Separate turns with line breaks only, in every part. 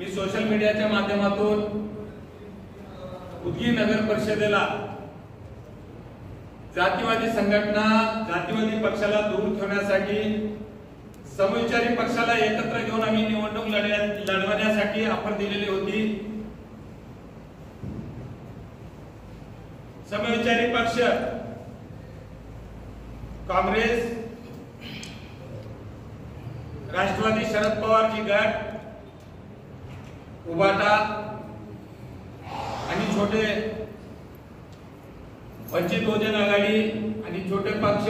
की सोशल मीडियाच्या माध्यमातून उदगीर नगर परिषदेला जातीवादी संघटना, जातीवादी पक्षाला दूर ठेवण्यासाठी, समविचारी पक्षाला एकत्र घेऊन आम्ही निवडणूक लढवण्यासाठी ऑफर दिलेली होती। समविचारी पक्ष काँग्रेस, राष्ट्रवादी शरद पवारची गट, उबाटा आणि छोटे वंचित बहुजन आघाडी आणि छोटे पक्ष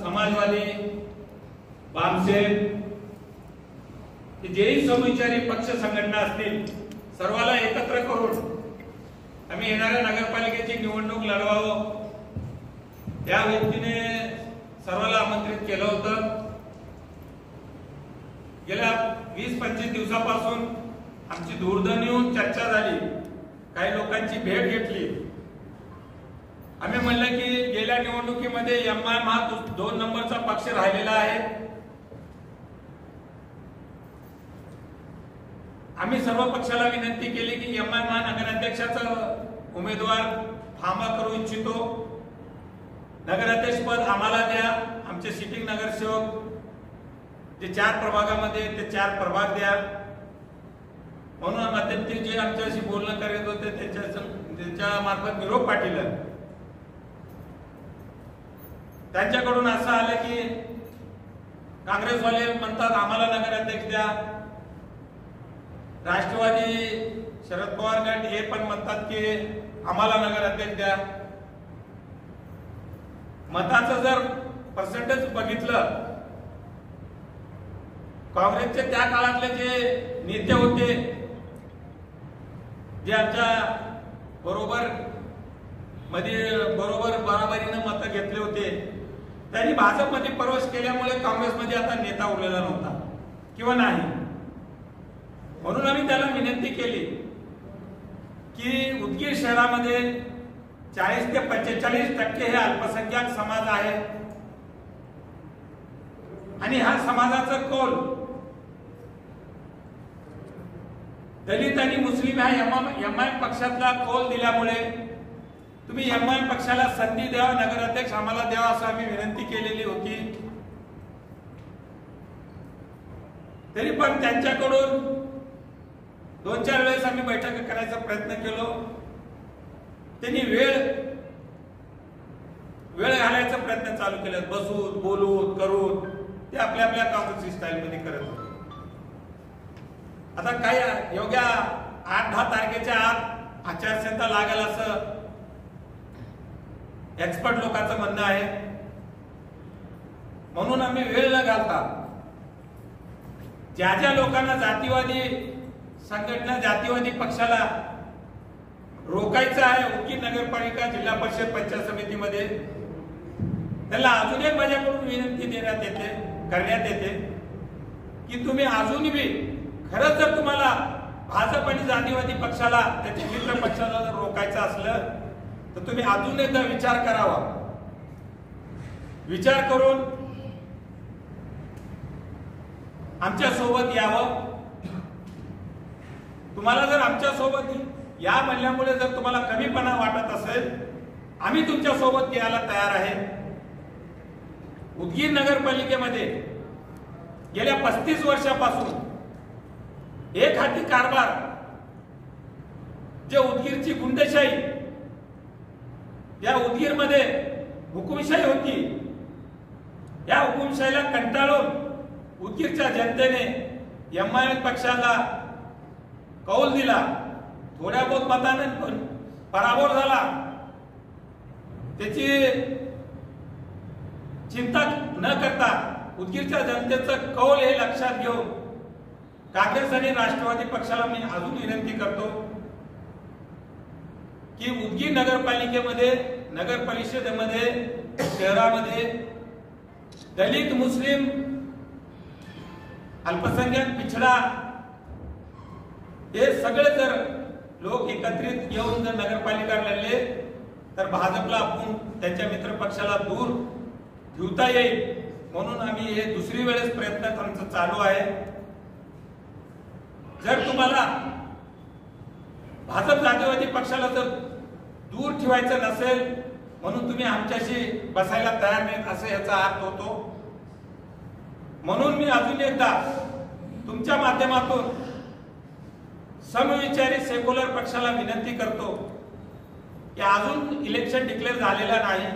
समाजवादी, बामसेन, जेही समविचारी पक्ष संघटना असतील सर्वाला एकत्र करून आम्ही येणाऱ्या नगरपालिकेची निवडणूक लढवावं या व्यक्तीने सर्वाला आमंत्रित केलं होतं। गेल्या 20-25 दिवसापासून आमची दूरध्वनीवर चर्चा झाली, काही लोकांची भेट घेतली। आम्ही म्हणलं की गेल्या निवडणुकीमध्ये एमआयएम हा 2 नंबरचा पक्ष राहिलेला आहे। आम्ही सर्व पक्षाला विनंती केली की एमआयएम हा नगराध्यक्षाचा उमेदवार थांबा करू इच्छितो, नगराध्यक्ष पद आम्हाला द्या, आमचे सिटिंग नगरसेवक जे 4 प्रभागामध्ये ते 4 प्रभाग द्या म्हणून मध्यंतरी जे आमच्याशी बोलणं करत होते त्यांच्या मार्फत निरोप पाठवला। त्यांच्याकडून असं आलं की काँग्रेसवाले म्हणतात आम्हाला नगराध्यक्ष द्या, राष्ट्रवादी शरद पवार गट हे पण म्हणतात की आम्हाला नगराध्यक्ष द्या। मताचं जर पर्सेंटेज बघितलं, काँग्रेसचे त्या काळातले जे नेते होते जे आमच्या बरोबर बरोबरीने मत घेतले होते, त्यांनी भाजपमध्ये प्रवेश केल्यामुळे काँग्रेसमध्ये आता नेता उरलेला नव्हता किंवा नाही। म्हणून आम्ही त्याला विनंती केली की उदगीर शहरामध्ये 40 ते 45% हे अल्पसंख्याक समाज आहे आणि हा समाजाचा कौल दलित आणि मुस्लिम ह्या एमआयएम पक्षातला कौल दिल्यामुळे तुम्ही एमआयएम पक्षाला संधी द्या, नगराध्यक्ष आम्हाला द्यावा असं आम्ही विनंती केलेली होती। तरी पण त्यांच्याकडून 2-4 वेळेस आम्ही बैठक करायचा प्रयत्न केलो, त्यांनी वेळ घालायचा प्रयत्न चालू केला, बसून बोलून करून ते आपल्या काँग्रेसची स्टाईल मध्ये करत होते। आता काय योग्य 8-10 तारखेच्या आत आचारसंहिता लागेल असं एक्सपर्ट लोकांचं म्हणणं आहे, म्हणून आम्ही वेळ न घालता ज्या लोकांना जातीवादी संघटना, जातीवादी पक्षाला रोखायचं आहे उदगीर नगरपालिका, जिल्हा परिषद, पंचायत समितीमध्ये, त्याला अजून एक माझ्याकडून विनंती करण्यात येते की तुम्ही अजून बी खरंच जर तुम्हाला भाजप आणि जातीवादी पक्षाला, त्याच्या मित्र पक्षाला जर रोखायचं असलं तर तुम्ही अजून एकदा विचार करावा। विचार करून आमच्या सोबत यावं। तुम्हाला जर आमच्या सोबत या म्हणल्यामुळे जर तुम्हाला कमीपणा वाटत असेल, आम्ही तुमच्या सोबत यायला तयार आहे। उदगीर नगरपालिकेमध्ये गेल्या 35 वर्षापासून एक हाती कारभार, जे उदगीरची गुंडशाही, या उदगीरमध्ये हुकुमशाही होती, या हुकुमशाहीला कंटाळून उदगीरच्या जनतेने एमआयएम पक्षाला कौल दिला, थोड्या बहुत मताने पण पराभव झाला। त्याची चिंता न करता उदगीरच्या जनतेचं कौल हे लक्षात घेऊन काँग्रेस आणि राष्ट्रवादी पक्षाला मी अजून विनंती करतो की उदगीर नगरपालिकेमध्ये, नगर परिषदेमध्ये, शहरामध्ये दलित, मुस्लिम, अल्पसंख्याक, पिछडा हे सगळे जर लोक एकत्रित येऊन जर नगरपालिका लढले तर भाजपला आपण त्यांच्या मित्र पक्षाला दूर ठेवता येईल, म्हणून आम्ही हे दुसरी वेळेस प्रयत्न आमचा चालू आहे। जर तुम्हाला भाजप जातीवादी पक्षाला जर दूर ठेवायचं नसेल म्हणून तुम्ही आमच्याशी बसायला तयार नाहीत असं याचा अर्थ होतो. म्हणून मी अजून एकदा तुमच्या माध्यमातून समविचारी सेक्युलर पक्षाला विनंती करतो की अजून इलेक्शन डिक्लेअर झालेलं नाही.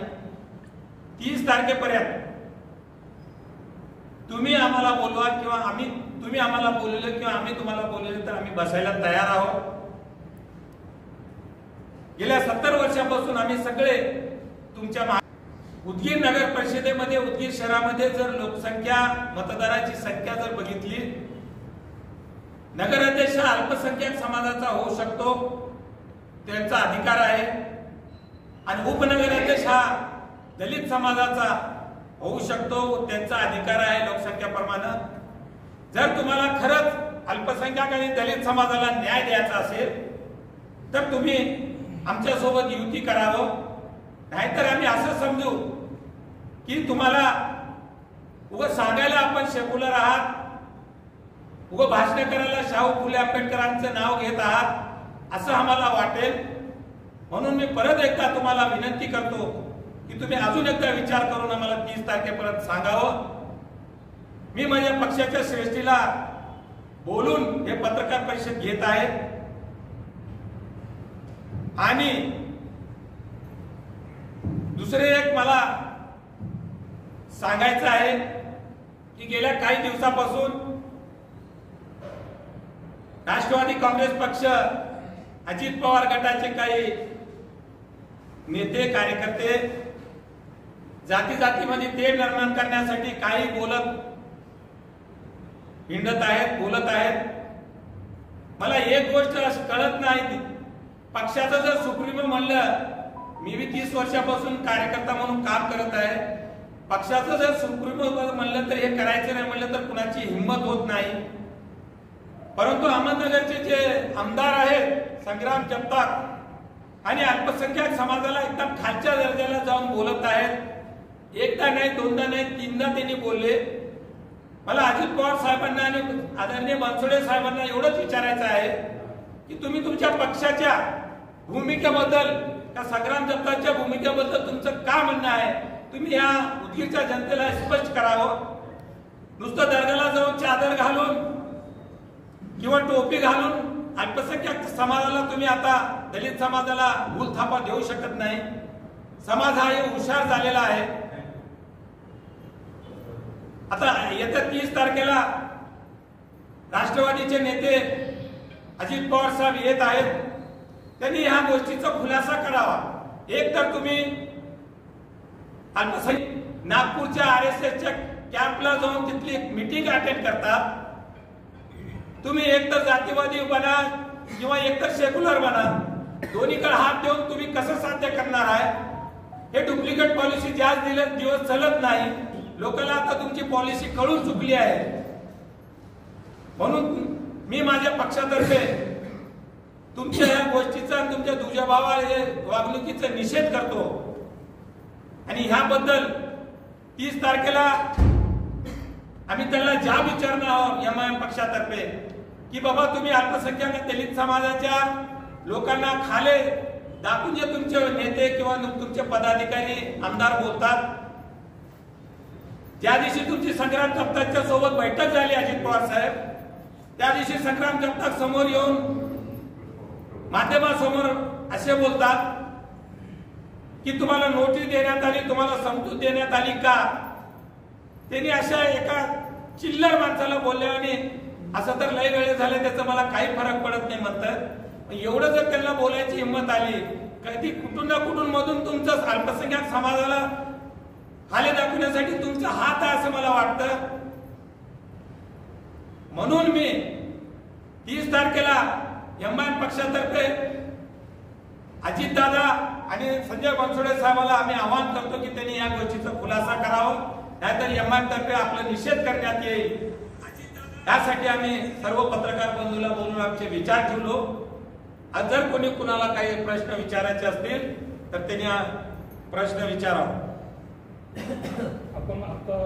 30 तारखेपर्यंत तुम्ही आम्हाला बोलवा किंवा तुम्ही आम्हाला बोलवले किंवा आम्ही तुम्हाला बोलवले तर आम्ही बसायला तयार आहोत. गेल्या 70 वर्षापासून आम्ही सगळे तुमच्या उदगीर नगर परिषदेमध्ये उदगीर शहरामध्ये जर लोकसंख्या मतदाराची संख्या जर बघितली, नगराध्यक्ष अल्पसंख्याक समाजाचा होऊ शकतो, त्यांचा अधिकार आहे. आणि उपनगराध्यक्ष हा दलित समाजाचा होऊ शकतो, त्यांचा अधिकार आहे लोकसंख्याप्रमाणे. जर तुम्हाला खरंच अल्पसंख्याक आणि दलित समाजाला न्याय द्यायचा असेल तर तुम्ही आमच्या सोबत युती करावं. नाहीतर आम्ही असं समजू की तुम्हाला उगाच सांगायला आपण सेक्युलर आहात, उगाच भाषण करायला शाहू फुले आंबेडकरांचं नाव घेत आहात असं आम्हाला वाटेल. म्हणून मी परत एकदा तुम्हाला विनंती करतो की तुम्ही अजून एकदा विचार करून आम्हाला 30 तारखेपर्यंत सांगावं. मी माझ्या पक्षाच्या श्रेष्ठीला बोलून हे पत्रकार परिषद घेत आहे. आणि दुसरे एक मला सांगायचं आहे की गेल्या काही दिवसापासून राष्ट्रवादी काँग्रेस पक्ष, अजित पवार गटाचे काही नेते कार्यकर्ते जाती जातीमध्ये तेढ निर्माण करण्यासाठी काही हिंडत आहेत, बोलत आहेत. मला एक गोष्ट कळत नाही, पक्षाचं जर सुप्रीमो म्हणलं, मी 30 वर्षापासून कार्यकर्ता म्हणून काम करत आहे, पक्षाचं जर सुप्रीमो म्हणलं तर हे करायचं नाही म्हणलं तर कुणाची हिंमत होत नाही. परंतु अहमदनगरचे जे आमदार आहेत संग्राम जगताप आणि अल्पसंख्याक समाजाला एकदम खालच्या दर्जाला जाऊन बोलत आहेत. एकदा नाही, दोनदा नाही, 3दा त्यांनी बोलले. मला अजित पवार साहेबांना आणि आदरणीय बनसोडे साहेबांना एवढंच विचारायचं आहे की तुम्ही तुमच्या पक्षाच्या भूमिकेबद्दल, त्या संग्राम जगतापच्या भूमिकेबद्दल तुमचं का म्हणणं आहे, तुम्ही या उदगीरच्या जनतेला स्पष्ट करावं. नुसतं दर्गाला जाऊन चादर घालून किंवा टोपी घालून अल्पसंख्याक समाजाला तुम्ही आता दलित समाजाला भूलथापा देऊ शकत नाही. समाज हा हुशार झालेला आहे. आता येत्या 30 तारखेला राष्ट्रवादीचे नेते अजित पवार साहेब येत आहेत. त्यांनी ह्या गोष्टीचा खुलासा करावा. एक तर तुम्ही नागपूरच्या RSSच्या कॅम्पला जाऊन तिथली मीटिंग अटेंड करता. तुम्ही एकतर जातीवादी बना किंवा एकतर सेक्युलर बना, दोन्हीकडे हात देऊन तुम्ही कसं साध्य करणार आहे? हे डुप्लिकेट पॉलिसी जास्त दिवस चालत नाही. लोकांना आता तुमची पॉलिसी कळून चुकली आहे. म्हणून मी माझ्या पक्षातर्फे तुमच्या या गोष्टीचा, तुमच्या दुजाभावा वागणुकीचा निषेध करतो. आणि ह्याबद्दल 30 तारखेला आम्ही त्यांना जाब विचारणार आहोत MIM पक्षातर्फे की बाबा तुम्ही अल्पसंख्याक दलित समाजाच्या लोकांना खाले दाखवून जे तुमचे नेते किंवा तुमचे पदाधिकारी आमदार बोलतात. ज्या दिवशी तुमची संग्राम जगतापच्या सोबत बैठक झाली अजित पवार साहेब, त्या दिवशी संग्राम जगताप समोर येऊन माध्यमासमोर असे बोलतात की तुम्हाला नोटीस देण्यात आली, तुम्हाला समजूत देण्यात आली का? त्यांनी अशा एका चिल्लर माणसाला बोलले आणि असं तर लय वेळ झाले त्याचा मला काही फरक पडत नाही म्हणतात. एवढं जर त्यांना बोलायची हिंमत आली, कधी कुठून ना कुठून मधून तुमचं अल्पसंख्याक समाजाला हाले दाखवण्यासाठी तुमचा हात आहे असं मला वाटतं. म्हणून मी 30 तारखेला MIM पक्षातर्फे अजितदादा आणि संजय बनसोडे साहेबांना आम्ही आवाहन करतो की त्यांनी या गोष्टीचा खुलासा करावा, नाहीतर MIM तर्फे आपला निषेध करण्यात येईल. यासाठी आम्ही सर्व पत्रकार बंधूला बोलून आमचे विचार ठेवलो. आज जर कोणी कुणाला काही प्रश्न विचारायचे असतील तर त्यांनी प्रश्न विचारावा.
आपण आता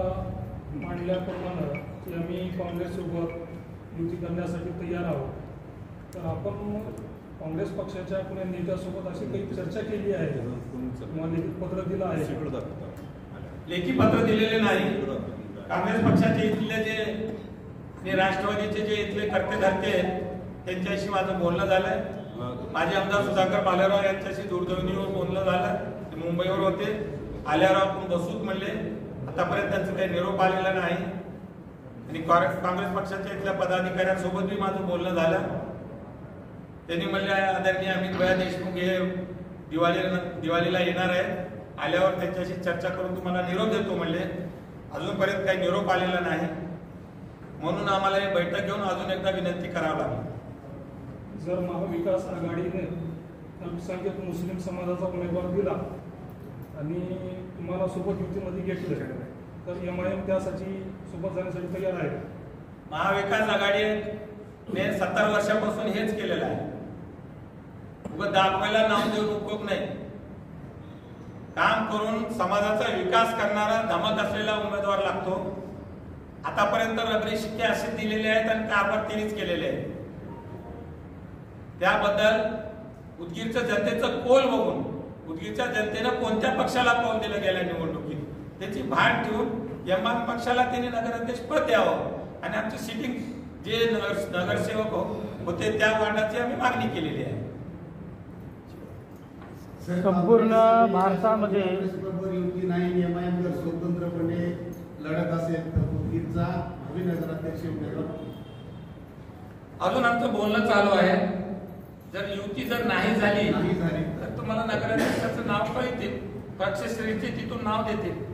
मांडल्याप्रमाणे की आम्ही काँग्रेससोबत युती करण्यासाठी तयार आहोत. तर आपण काँग्रेस पक्षाच्या कुण्या नेत्यासोबत अशी काही चर्चा केली आहे किंवा लिखित पत्र दिलं आहे?
लेखी पत्र दिलेले नाही. काँग्रेस पक्षाचे इथले जे राष्ट्रवादीचे जे इथले कर्ते धरते त्यांच्याशी माझं बोलणं झालंय. माझे आमदार सुधाकर बालेराव यांच्याशी दूरध्वनीवर बोलणं झालं. ते मुंबईवर होते. आल्यावर आपण बसूत म्हणले. आतापर्यंत त्यांचं काही निरोप आलेला नाही. आणि काँग्रेस पक्षाच्या इथल्या पदाधिकाऱ्यांसोबत बी माझं बोलणं झालं. त्यांनी म्हणले आदरणीय अमित भैया देशमुख हे दिवाळीला येणार आहेत. आल्यावर त्यांच्याशी चर्चा करून तुम्हाला निरोप देतो म्हणले. अजूनपर्यंत काही निरोप आलेला नाही. म्हणून आम्हाला ही बैठक घेऊन अजून एकदा विनंती करावी लागली.
जर महाविकास आघाडीने अल्पसंख्याक मुस्लिम समाजाचा उमेदवार दिला आणि तुम्हाला सोबत युतीमध्ये घेतलं तर MIM त्यासाठी सोबत जाण्यासाठी तयार आहे?
महाविकास आघाडीने 70 वर्षापासून हेच केलेलं आहे. उगाच दाखवायला नाव देऊन उपयोग नाही. काम करून समाजाचा विकास करणारा धमक असलेला उमेदवार लागतो. आतापर्यंत रबरी शिक्के असे दिलेले आहेत आणि कारभार त्यांनीच केलेले आहेत. त्याबद्दल उदगीरच्या जनतेचं कोल बघून उदगीरच्या जनतेनं कोणत्या पक्षाला कौल दिलं गेल्या निवडणुकीत त्याची भान ठेवून MIM पक्षाला त्यांनी नगराध्यक्ष पद द्यावं आणि आमची सिटिंग जे नगरसेवक होते त्या वार्डाची आम्ही मागणी केलेली आहे.
संपूर्ण भारतामध्ये
युती नाही. MIM जर स्वतंत्रपणे लढत असेल तर उदगीरचा भावी नगराध्यक्ष उमेदवार
अजून आमचं बोलणं चालू आहे. जर युती जर नाही झाली तर तुम्हाला नगराध्यक्षाचं नाव कळतील. पक्षश्रेष्ठी तिथून नाव देतील.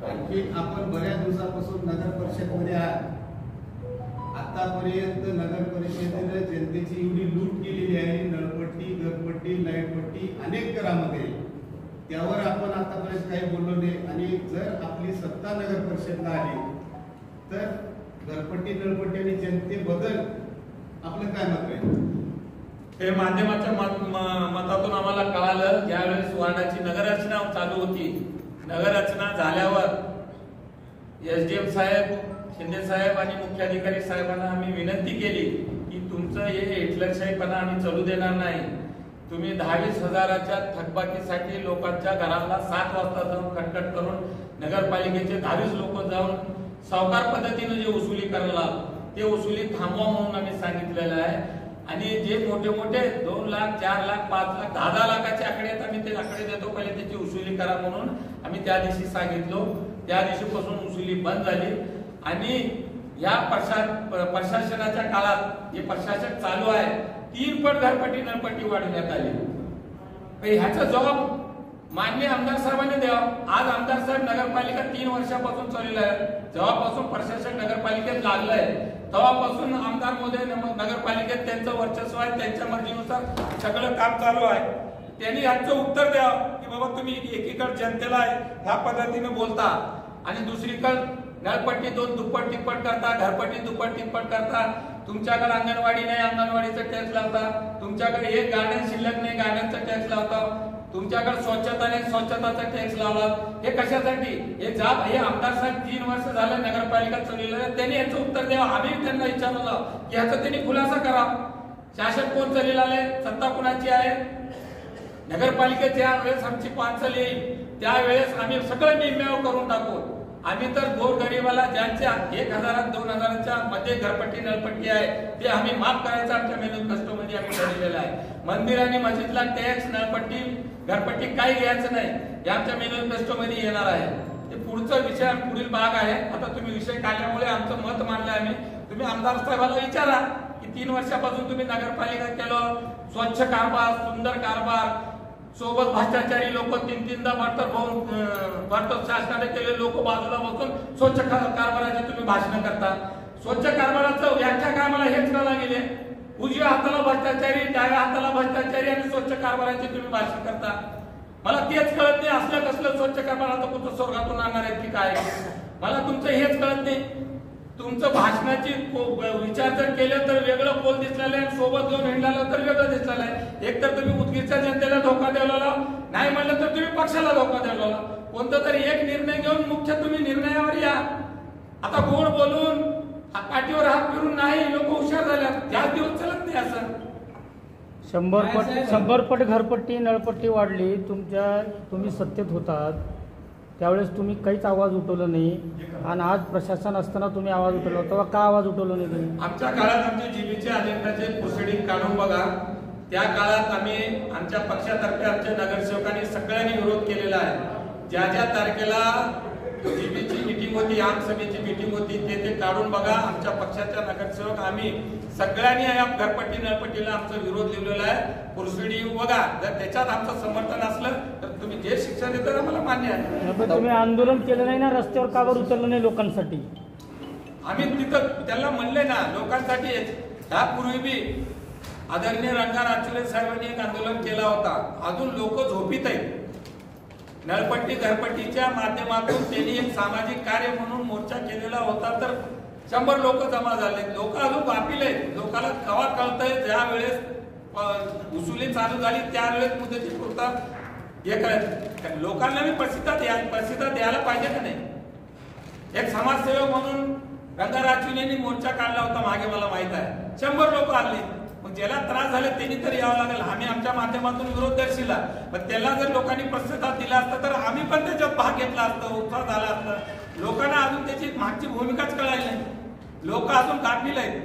आणखी आपण बऱ्याच दिवसापासून नगर परिषद मध्ये आहात. आतापर्यंत नगर परिषदेने जनतेची एवढी लूट केलेली आहे. नळपट्टी, घरपट्टी, लाईटपट्टी अनेक करामध्ये त्यावर आपण आतापर्यंत काही बोललो नाही. आणि जर आपली सत्ता नगर परिषदला आली तर घरपट्टी, नळपट्टी आणि जनतेबद्दल आपलं काय मत आहे?
हे माध्यमाच्या मतातून आम्हाला कळालं. ज्यावेळेस वार्डाची नगररचना चालू होती, नगररचना झाल्यावर SDM साहेब, शिंदे साहेब आणि मुख्याधिकारी साहेबांना आम्ही विनंती केली की तुमचं हे हिटलरशाहीपणा आम्ही चालू देणार नाही. तुम्ही 10-20 हजाराच्या थकबाकीसाठी लोकांच्या घराला 7 वाजता जाऊन कटकट करून नगरपालिकेचे 10-20 लोक जाऊन सावकार पद्धतीने जे वसुली करायला ते वसुली थांबवा म्हणून आम्ही सांगितलेलं आहे. आणि जे मोठे मोठे 2 लाख, 4 लाख, 5 लाख, 10 लाखाचे आकडे आहेत आम्ही ते आकडे देतो. पहिले त्याची वसुली करा म्हणून आम्ही त्या दिवशी सांगितलो. त्या दिवशीपासून वसुली बंद झाली. आणि या प्रशासनाच्या काळात जे प्रशासन चालू आहे 3 पट घरपट्टी, नळपट्टी वाढवण्यात आली. ह्याचा जबाब माननीय आमदार साहेबांनी द्यावा. आज आमदार साहेब नगरपालिका 3 वर्षापासून चाललेलं आहे. जेव्हापासून प्रशासन नगरपालिकेत लागलंय तेव्हापासून आमदार मोदी नगरपालिकेत त्यांचं वर्चस्व आहे. त्यांच्या मर्जीनुसार सगळं काम चालू आहे. त्यांनी याचं उत्तर द्यावं की बाबा तुम्ही एकीकडे जनतेला ह्या पद्धतीने बोलता आणि दुसरीकडे नळपट्टी 2 दुप्पट तिप्पट करता, घरपट्टी दुप्पट तिप्पट करता. तुमच्याकडे अंगणवाडी नाही, अंगणवाडीचं टॅक्स लावता. तुमच्याकडे एक गार्डन शिल्लक नाही, गार्डनचं टॅक्स लावता. तुमच्याकडे स्वच्छता नाही, स्वच्छताचा टॅक्स लावला. हे कशासाठी? हे आमदार साहेब 3 वर्ष झाले नगरपालिका चाललेलं. त्यांनी याचं उत्तर द्यावं. आम्ही त्यांना विचारलं की ह्याचा त्यांनी खुलासा करा. शासन कोण चाललेलं आहे, सत्ता कुणाची आहे? नगरपालिकेत ज्या वेळेस आमची पानचल येईल त्यावेळेस आम्ही सगळं निम्म्यावर करून टाकू. आम्ही तर गोरगरीबाला ज्यांच्या 1000, 2000च्या मध्ये घरपट्टी, नळपट्टी आहे ते आम्ही माफ करायचं आमच्या मॅनिफेस्टो मध्ये आम्ही ठरवलेलं आहे. मंदिर आणि मस्जिदला टॅक्स, नळपट्टी, घरपट्टी काही घ्यायचं नाही हे आमच्या मॅनिफेस्टो मध्ये येणार आहे. ते पुढचा विषय, पुढील भाग आहे. आता तुम्ही विषय काढल्यामुळे आमचं मत मांडलं आम्ही. तुम्ही आमदार साहेबाला विचारा की 3 वर्षापासून तुम्ही नगरपालिका केलं, स्वच्छ कारभार, सुंदर कारभार, सोबत भ्रष्टाचारी लोक 3-3दा भारतात शासनाने केलेले लोक बाजूला बसून स्वच्छ कारभाराचे तुम्ही भाषण करता. स्वच्छ कारभाराचं यांच्या कामाला हेच करायला गेले. उजव्या हाताला भ्रष्टाचारी, डाव्या हाताला भ्रष्टाचारी आणि स्वच्छ कारभाराचे तुम्ही भाषण करता. मला तेच कळत नाही. असलं कसलं स्वच्छ कारभार आता कुठं स्वर्गातून आणणार आहेत की काय? मला तुमचं हेच कळत नाही. तुमचं भाषणाची विचार जर केले तर वेगळं पोल दिसलेलं आहे, सोबत घेऊन हिंडला तर वेगळं दिसलेलं आहे. एक तर तुम्ही उदगीरच्या जनतेला धोका द्यायला, नाही म्हणलं तर तुम्ही पक्षाला धोका द्यायला. कोणता तरी एक निर्णय घेऊन मुख्य तुम्ही निर्णयावर या. आता गोड बोलून पाठीवर हात फिरून नाही, लोक हुशार झाल्या, त्याच दिवस चलत नाही असं.
100 पट घरपट्टी नळपट्टी वाढली. तुम्ही सत्तेत होतात त्यावेळेस तुम्ही काहीच आवाज उठवला नाही, आणि आज प्रशासन असताना तुम्ही आवाज उठवला, तेव्हा का आवाज उठवला नाही तुम्ही?
आमच्या काळात आमचे जीबीचे अजेंडाचे प्रोसिडिंग काढून बघा. त्या काळात आम्ही आमच्या पक्षातर्फे आमच्या नगरसेवकांनी सगळ्यांनी विरोध केलेला आहे. ज्या ज्या तारखेला जीबीची मीटिंग होती, आम सभेची मीटिंग होती, ते काढून बघा. आमच्या पक्षाच्या नगरसेवक आम्ही सगळ्यांनी या घरपट्टी नळपट्टीला आमचा विरोध लिहिलेला आहे. प्रोसिडिंग बघा. जर त्याच्यात आमचं समर्थन असलं तर तुम्ही जे शिक्षण देता आम्हाला मान्य आहे.
पण तुम्ही आंदोलन केलं नाही ना, रस्त्यावर का बरं उतरलं नाही लोकांसाठी?
आम्ही तिथं त्यांना म्हणले ना लोकांसाठी. ह्यापूर्वी बी आदरणीय रंगा राजचुले साहेबांनी एक आंदोलन केला होता. अजून लोक झोपीत आहेत. नळपट्टी घरपट्टीच्या माध्यमातून त्यांनी एक सामाजिक कार्य म्हणून मोर्चा केलेला होता, तर 100 लोक जमा झाले. लोक अजून गाफील आहेत. लोकांना कवा कळतंय, ज्या वेळेस वसुली चालू झाली त्यावेळेस मुदती पुरता हे करायचं. लोकांना मी प्रसिद्ध द्यायला पाहिजे का नाही? एक समाजसेवक म्हणून रंगा राजचुलेंनी मोर्चा काढला होता मागे, मला माहित आहे. 100 लोक आले. मग ज्याला त्रास झाले त्यांनी तर यावं लागेल. आम्ही आमच्या माध्यमातून विरोध दर्शविला, पण त्याला जर लोकांनी प्रतिसाद दिला असता तर आम्ही पण त्याच्यात भाग घेतला असता, उत्साह झाला असता. लोकांना अजून त्याची मागची भूमिकाच कळाली नाही. लोक अजून गाफील आहेत.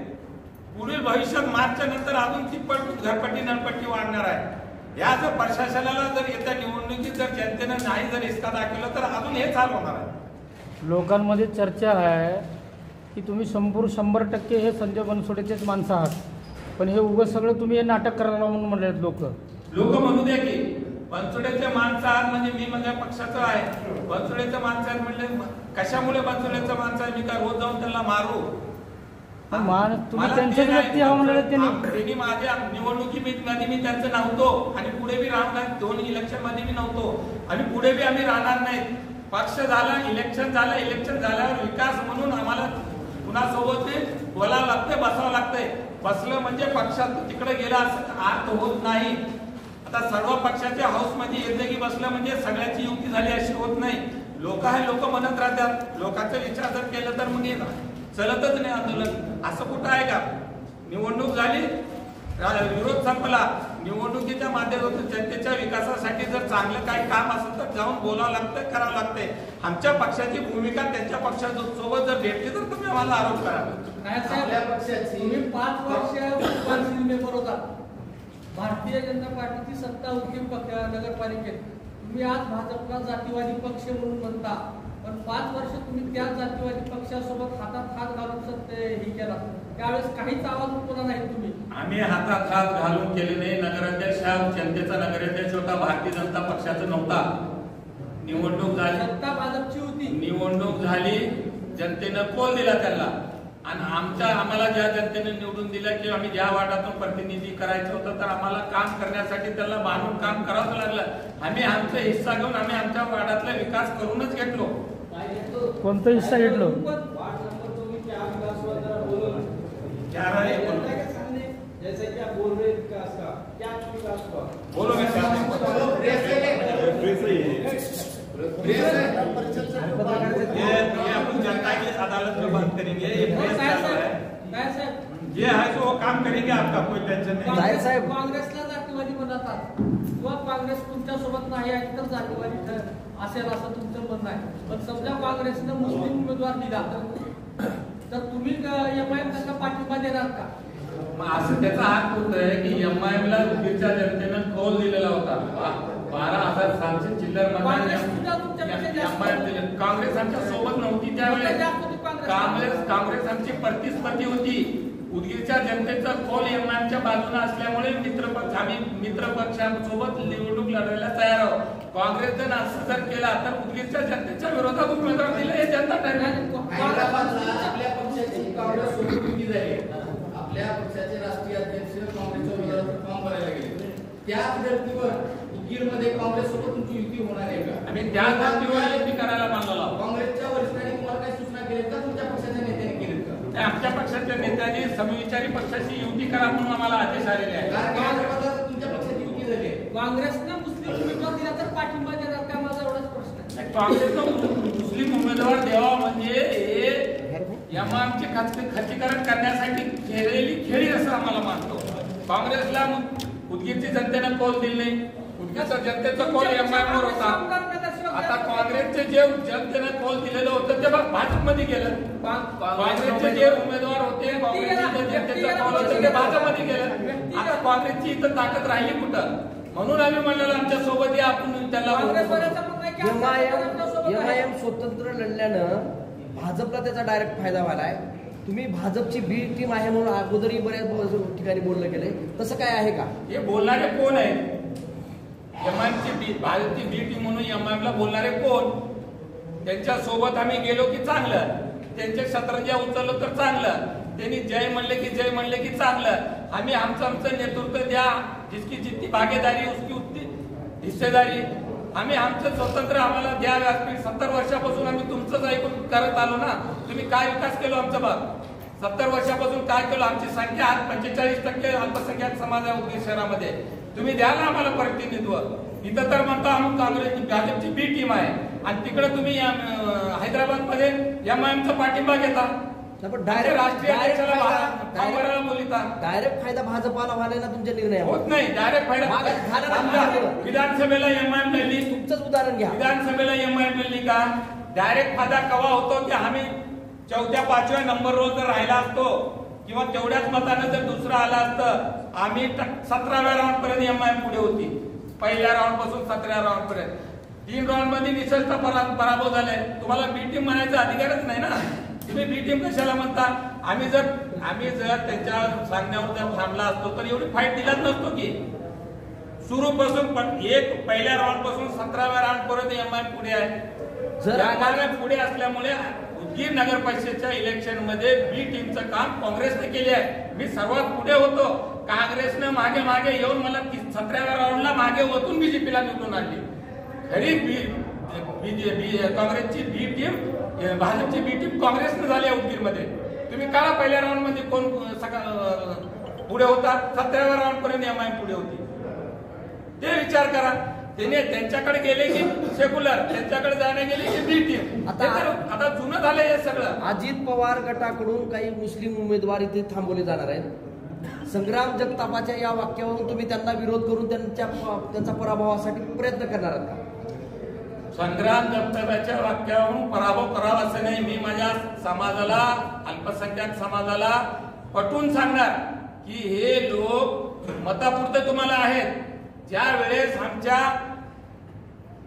पुढील भविष्यात मार्चच्या नंतर अजून तिप्पट घरपट्टी नळपट्टी वाढणार आहे. या जर प्रशासनाला जर येत्या निवडणुकीत जर जनतेनं नाही जर हिसका दाखवला तर अजून हे चालू होणार आहे.
लोकांमध्ये चर्चा आहे की तुम्ही 100% हे संजय बनसोडेचेच माणसं आहात, पण हे उगाच सगळं तुम्ही हे नाटक करायला म्हणून म्हणले लोक
म्हणू द्या की बनसोडेचे माणसं आहात म्हणजे मी माझ्या पक्षाचं आहे. बनसोडेचं माणसं आहेत म्हणले, कशामुळे बनसोडेचं माणसं आहे? मी काय रोज जाऊन त्यांना मारू?
तुम्ही त्यांच्याच व्यक्ती आहो म्हणले.
त्यांनी माझ्या निवडणुकीमध्ये मी त्यांचं नव्हतो आणि पुढे बी राहणार. 2 इलेक्शन मध्ये मी नव्हतो आणि पुढे बी आम्ही राहणार नाहीत. पक्ष झाला, इलेक्शन झालं, इलेक्शन झाल्यावर विकास म्हणून आम्हाला कुणासोबत बोलावं लागतंय, बसावं लागतंय. बसलं म्हणजे पक्षात तिकडे गेला असं अर्थ होत नाही. आता सर्व पक्षाच्या हाऊस मध्ये येते की बसलं म्हणजे सगळ्याची युक्ती झाली अशी होत नाही. लोक म्हणत राहतात. लोकांचा विचार जर केला तर मग चलतच नाही आंदोलन. असं कुठं आहे का? निवडणूक झाली, विरोध संपला. निवडणुकीच्या माध्यमातून जनतेच्या विकासासाठी जर चांगलं काही काम असेल तर जाऊन बोलावं लागतं, करावं लागतंय. आमच्या पक्षाची भूमिका त्यांच्या पक्षासोबत जर भेटली तर तुम्ही आम्हाला आरोप करा.
आपल्या पक्षाची तुम्ही 5 वर्ष मेंबर होता. भारतीय जनता पार्टीची सत्ता होती नगरपालिकेत. तुम्ही आज भाजपला जातीवादी पक्ष म्हणून म्हणता, पण 5 वर्ष तुम्ही त्या जातीवादी पक्षासोबत हातात हात घालून सत्य हे केला. त्यावेळेस काहीच आवाज उठवला नाही तुम्ही.
आम्ही हातात हात घालून केले नाही. नगराध्यक्ष हा जनतेचा नगराध्यक्ष होता, भारतीय जनता पक्षाचा नव्हता. निवडणूक झाली,
सत्ता भाजपची होती.
निवडणूक झाली, जनतेनं कौल दिला त्यांना. आणि आम्हाला ज्या जनतेने निवडून दिलं की आम्ही ज्या वार्डातून प्रतिनिधी करायचं होतं तर आम्हाला काम करण्यासाठी त्याला बांधून काम करावं लागलं. आम्ही आमचा हिस्सा घेऊन आम्ही आमच्या वार्डातला विकास करूनच घेतलो.
कोणता हिस्सा घेतलो?
जैसे कि आप बोल रहे विकास का, क्या विकास हुआ?
बोलो मैं अपन जनता की अदालत में बात करेंगे. ये है तो काम करेंगे, आपका कोई टेंशन नहीं.
काँग्रेसला जातीवादी म्हणतात किंवा काँग्रेस तुमच्या सोबत नाही आहे तर जातीवादी असेल असं तुमचं म्हणणं आहे. पण समजा काँग्रेसनं मुस्लिम उमेदवार दिला तर तुम्ही एमआयएम त्यांना पाठिंबा देणार का?
असं त्याचा हात होत आहे की एमआयएम ला उदगीरच्या जनतेनं कौल दिलेला होता. 12,700 चिल्लर एमआयएम. काँग्रेस आमच्या सोबत नव्हती त्यावेळेस. काँग्रेस आमची प्रतिस्पर्धी होती. उदगीरच्या जनतेचा कौल एमआयएमच्या बाजूने असल्यामुळे आम्ही मित्र पक्षांसोबत निवडणूक लढवायला तयार आहोत. काँग्रेसनं असं जर केला तर उदगीरच्या जनतेच्या विरोधात उमेदवार दिले हे जनता ठरवेल.
आपल्या पक्षाची काँग्रेस सोबत युती झाली.
आपल्या पक्षाचे राष्ट्रीय अध्यक्ष काँग्रेसच्या विरोधात फॉर्म भरायला गेले. त्याच धर्तीवर उदगीरमध्ये काँग्रेस सोबत तुमची युती होणार आहे का?
आम्ही त्या धर्तीवर युती करायला मानलेलो.
काँग्रेसच्या वरिष्ठांनी तुम्हाला काही सूचना केल्या का? तुमच्या पक्षाच्या नेत्यांनी केलीत का?
आमच्या पक्षाच्या नेत्यांनी समविचारी पक्षाची युती करा म्हणून आम्हाला आदेश आलेले आहे.
तुमच्या पक्षाची युती झाली.
काँग्रेसनं मुस्लिम उमेदवार दिला तर पाठिंबा देणार का? माझा एवढाच प्रश्न आहे.
काँग्रेसनं मुस्लिम उमेदवार द्यावा म्हणजे एमआयएमची खच्चीकरण करण्यासाठी केलेली खेळी असं आम्हाला मानतो. काँग्रेसला उदगीरची जनतेनं कौल दिली नाही. उदगीरचा जनतेचा कौल एमआयएमवर होता. आता काँग्रेसचे जे जनतेनं कौल दिलेलं होतं ते भाजपमध्ये गेलं. काँग्रेसचे जे उमेदवार होते, काँग्रेसचे जनतेचा कौल होतं ते भाजपमध्ये गेलं. आता काँग्रेसची इथं ताकद राहिली कुठं? म्हणून आम्ही म्हणलेलं आमच्या सोबत या, आपण त्याला
एमआयएम स्वतंत्र लढल्यानं भाजपला त्याचा डायरेक्ट फायदा व्हायलाय. तुम्ही भाजपची बी टीम आहे म्हणून अगोदरही बऱ्याच ठिकाणी बोललं गेलंय, तसं काय आहे का?
हे बोलणारे कोण आहेत? एमआयएमची भाजपची बी टीम म्हणून एमआयएमला बोलणारे कोण? त्यांच्या सोबत आम्ही गेलो की चांगलं, त्यांच्या शतरंजा उचललं तर चांगलं, त्यांनी जय म्हणले की चांगलं. आम्ही आमचं नेतृत्व द्या, जिसकी जितकी भागीदारी उसकी उतनी हिस्सेदारी. आम्ही आमचं स्वतंत्र आम्हाला द्या व्यासपीठ. 70 वर्षापासून आम्ही तुमचंच ऐकून करत आलो ना. तुम्ही काय विकास केलो आमचा भाग? 70 वर्षापासून काय केलं? आमची संख्या आज 45% अल्पसंख्याक समाज आहे उदगीर शहरामध्ये. तुम्ही द्या ना आम्हाला प्रतिनिधित्व. इथं तर म्हणता आम्ही काँग्रेसची भाजपची बी टीम आहे आणि तिकडे तुम्ही हैदराबाद मध्ये एमआयएमचा पाठिंबा घेता.
डायरेक्ट फायदा भाजपाला व्हायला ना तुमच्या निर्णय
होत नाही. डायरेक्ट फायदा विधानसभेला एमआयएम लढली.
तुमचंच उदाहरण घ्या.
विधानसभेला एमआयएम लढली का? डायरेक्ट फायदा केव्हा होतो की आम्ही 4थ्या 5व्या नंबरवर जर राहिला असतो किंवा तेवढ्याच मताने जर दुसरं आला असतं, आम्ही 17व्या राऊंड पर्यंत एमआयएम पुढे होती. पहिल्या राऊंड पासून 17व्या राऊंड पर्यंत 3 राऊंड मध्ये निशस्त्र पराभव झाले. तुम्हाला बी टीम म्हणायचा अधिकारच नाही ना. तुम्ही बी टीम कशाला म्हणता? आम्ही जर त्यांच्या सांगण्यावर जर थांबला असतो तर एवढी फाईट दिलाच नसतो की. सुरूपासून पण पहिल्या राऊंड पासून 17व्या राऊंड पर्यंत एमआयएम पुढे आहे. जर पुढे असल्यामुळे उदगीर नगर परिषदेच्या इलेक्शन मध्ये बी टीमचं काम काँग्रेसने केले आहे. मी सर्वात पुढे होतो. काँग्रेसनं मागे येऊन मला 17व्या राऊंडला मागे ओतून बीजेपीला निवडून आणली. खरी काँग्रेसची बी टीम, भाजपची बी टीम काँग्रेसने झाली आहे उदगीरमध्ये. तुम्ही काळा पहिल्या राऊंड मध्ये कोण पुढे होता? 17व्या राऊंड पर्यंत एमआयएम पुढे होती. ते विचार करा. त्याने त्यांच्याकडे गेले की सेक्युलर, त्यांच्याकडे जाणे गेले की बी टीम. आता जुनं झालंय हे सगळं.
अजित पवार गटाकडून काही मुस्लिम उमेदवार इथे थांबवले जाणार आहेत. संग्राम जगतापाच्या या वाक्यावरून तुम्ही त्यांना विरोध करून त्यांचा पराभवासाठी प्रयत्न करणार आहात का?
संग्राम जगतापाच्या वाक्यावरून पराभव करावा असं नाही. मी माझ्या समाजाला, अल्पसंख्याक समाजाला पटवून सांगणार की हे लोक मतापुरते तुम्हाला आहेत. ज्या वेळेस आमच्या